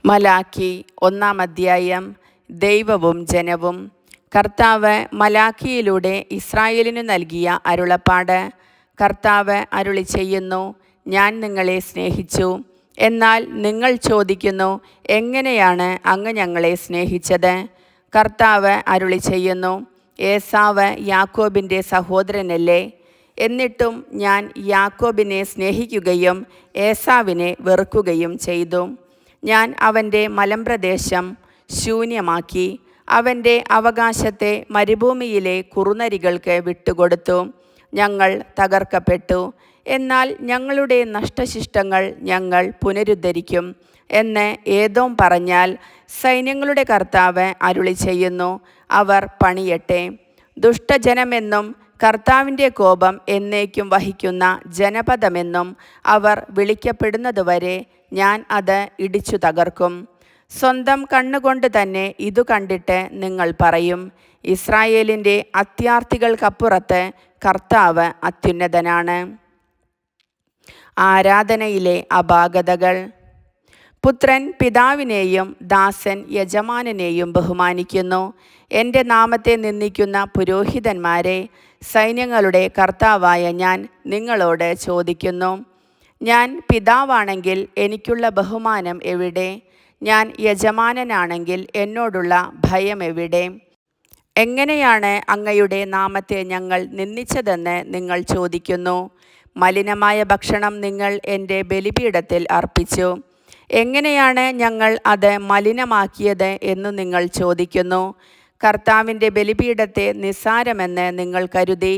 മലാക്കി 1-ാം ദൈവവും ജനവും. കർത്താവ് മലാക്കിയിലൂടെ ഇസ്രായേലിനു നൽകിയ അരുളപ്പാട്. കർത്താവ് അരുളി ചെയ്യുന്നു, ഞാൻ നിങ്ങളെ സ്നേഹിച്ചു. എന്നാൽ നിങ്ങൾ ചോദിക്കുന്നു, എങ്ങനെയാണ് അങ്ങ് ഞങ്ങളെ സ്നേഹിച്ചത്? കർത്താവ് അരുളി ചെയ്യുന്നു, ഏസാവ് യാക്കോബിൻ്റെ സഹോദരനല്ലേ? എന്നിട്ടും ഞാൻ യാക്കോബിനെ സ്നേഹിക്കുകയും ഏസാവിനെ വെറുക്കുകയും ചെയ്തു. ഞാൻ അവൻ്റെ മലമ്പ്രദേശം ശൂന്യമാക്കി, അവൻ്റെ അവകാശത്തെ മരുഭൂമിയിലെ കുറുനരികൾക്ക് വിട്ടുകൊടുത്തു. ഞങ്ങൾ തകർക്കപ്പെട്ടു, എന്നാൽ ഞങ്ങളുടെ നഷ്ടശിഷ്ടങ്ങൾ ഞങ്ങൾ പുനരുദ്ധരിക്കും എന്ന് ഏദോം പറഞ്ഞാൽ, സൈന്യങ്ങളുടെ കർത്താവ് അരുളി ചെയ്യുന്നു, അവർ പണിയട്ടെ. ദുഷ്ടജനമെന്നും കർത്താവിൻ്റെ കോപം എന്നേക്കും വഹിക്കുന്ന ജനപദമെന്നും അവർ വിളിക്കപ്പെടുന്നതുവരെ ഞാൻ അത് ഇടിച്ചു തകർക്കും. സ്വന്തം കണ്ണുകൊണ്ട് തന്നെ ഇതു കണ്ടിട്ട് നിങ്ങൾ പറയും, ഇസ്രായേലിൻ്റെ അത്യാർത്തികൾക്കപ്പുറത്ത് കർത്താവ് അത്യുന്നതനാണ്. ആരാധനയിലെ അപാകതകൾ. പുത്രൻ പിതാവിനെയും ദാസൻ യജമാനനെയും ബഹുമാനിക്കുന്നു. എൻ്റെ നാമത്തെ നിന്ദിക്കുന്ന പുരോഹിതന്മാരെ, സൈന്യങ്ങളുടെ കർത്താവായ ഞാൻ നിങ്ങളോട് ചോദിക്കുന്നു, ഞാൻ പിതാവാണെങ്കിൽ എനിക്കുള്ള ബഹുമാനം എവിടെ? ഞാൻ യജമാനനാണെങ്കിൽ എന്നോടുള്ള ഭയം എവിടെ? എങ്ങനെയാണ് അങ്ങയുടെ നാമത്തെ ഞങ്ങൾ നിന്ദിച്ചതെന്ന് നിങ്ങൾ ചോദിക്കുന്നു. മലിനമായ ഭക്ഷണം നിങ്ങൾ എൻ്റെ ബലിപീഠത്തിൽ അർപ്പിച്ചു. എങ്ങനെയാണ് ഞങ്ങൾ അത് മലിനമാക്കിയത് എന്നു നിങ്ങൾ ചോദിക്കുന്നു. കർത്താവിൻ്റെ ബലിപീഠത്തെ നിസ്സാരമെന്ന് നിങ്ങൾ കരുതി.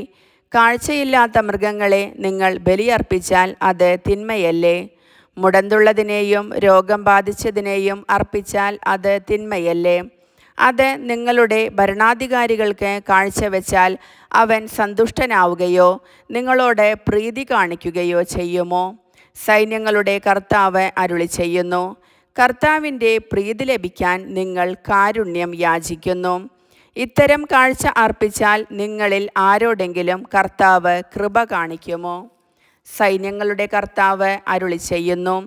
കാഴ്ചയില്ലാത്ത മൃഗങ്ങളെ നിങ്ങൾ ബലിയർപ്പിച്ചാൽ അത് തിന്മയല്ലേ? മുടന്തുള്ളതിനെയും രോഗം ബാധിച്ചതിനെയും അർപ്പിച്ചാൽ അത് തിന്മയല്ലേ? അത് നിങ്ങളുടെ ഭരണാധികാരികൾക്ക് കാഴ്ചവെച്ചാൽ അവൻ സന്തുഷ്ടനാവുകയോ നിങ്ങളോട് പ്രീതി കാണിക്കുകയോ ചെയ്യുമോ? സൈന്യങ്ങളുടെ കർത്താവ് അരുളി ചെയ്യുന്നു, കർത്താവിൻ്റെ പ്രീതി ലഭിക്കാൻ നിങ്ങൾ കാരുണ്യം യാചിക്കുന്നു. ഇത്തരം കാഴ്ച അർപ്പിച്ചാൽ നിങ്ങളിൽ ആരോടെങ്കിലും കർത്താവ് കൃപ കാണിക്കുമോ? സൈന്യങ്ങളുടെ കർത്താവ് അരുളി ചെയ്യുന്നു,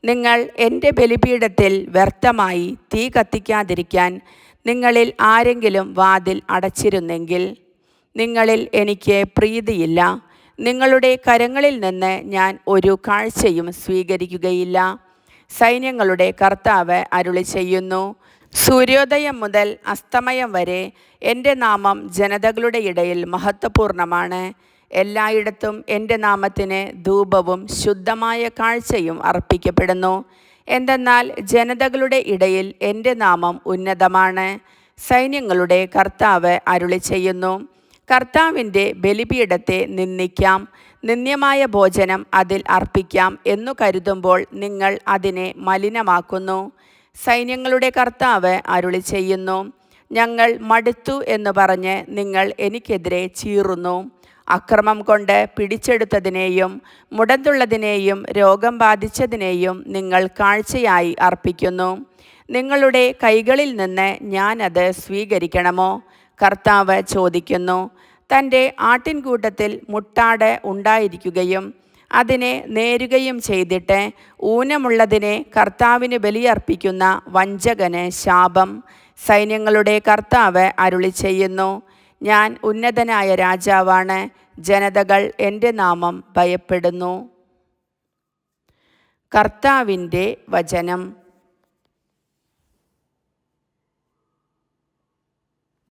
നിങ്ങൾ എൻ്റെ ബലിപീഠത്തിൽ വ്യർത്ഥമായി തീ കത്തിക്കാതിരിക്കാൻ നിങ്ങളിൽ ആരെങ്കിലും വാതിൽ അടച്ചിരുന്നെങ്കിൽ, നിങ്ങളിൽ എനിക്ക് പ്രീതിയില്ല. നിങ്ങളുടെ കരങ്ങളിൽ നിന്ന് ഞാൻ ഒരു കാഴ്ചയും സ്വീകരിക്കുകയില്ല. സൈന്യങ്ങളുടെ കർത്താവ് അരുളി ചെയ്യുന്നു, സൂര്യോദയം മുതൽ അസ്തമയം വരെ എൻ്റെ നാമം ജനതകളുടെ ഇടയിൽ മഹത്വപൂർണ്ണമാണ്. എല്ലായിടത്തും എൻ്റെ നാമത്തിന് ധൂപവും ശുദ്ധമായ കാഴ്ചയും അർപ്പിക്കപ്പെടുന്നു. എന്തെന്നാൽ ജനതകളുടെ ഇടയിൽ എൻ്റെ നാമം ഉന്നതമാണ്. സൈന്യങ്ങളുടെ കർത്താവ് അരുളി ചെയ്യുന്നു, കർത്താവിൻ്റെ ബലിപീഠത്തെ നിന്ദിക്കാം, നിന്ദ്യമായ ഭോജനം അതിൽ അർപ്പിക്കാം എന്നു കരുതുമ്പോൾ നിങ്ങൾ അതിനെ മലിനമാക്കുന്നു. സൈന്യങ്ങളുടെ കർത്താവ് അരുളി ചെയ്യുന്നു, ഞങ്ങൾ മടുത്തു എന്ന് പറഞ്ഞ് നിങ്ങൾ എനിക്കെതിരെ ചീറുന്നു. അക്രമം കൊണ്ട് പിടിച്ചെടുത്തതിനെയും മുടന്തുള്ളതിനെയും രോഗം ബാധിച്ചതിനെയും നിങ്ങൾ കാഴ്ചയായി അർപ്പിക്കുന്നു. നിങ്ങളുടെ കൈകളിൽ നിന്ന് ഞാനത് സ്വീകരിക്കണമോ? കർത്താവ് ചോദിക്കുന്നു. തൻ്റെ ആട്ടിൻകൂട്ടത്തിൽ മുട്ടാട് ഉണ്ടായിരിക്കുകയും അതിനെ നേരുകയും ചെയ്തിട്ട് ഊനമുള്ളതിനെ കർത്താവിന് ബലിയർപ്പിക്കുന്ന വഞ്ചകന് ശാപം. സൈന്യങ്ങളുടെ കർത്താവ് അരുളി ചെയ്യുന്നു, ഞാൻ ഉന്നതനായ രാജാവാണ്. ജനതകൾ എൻ്റെ നാമം ഭയപ്പെടുന്നു. കർത്താവിൻ്റെ വചനം.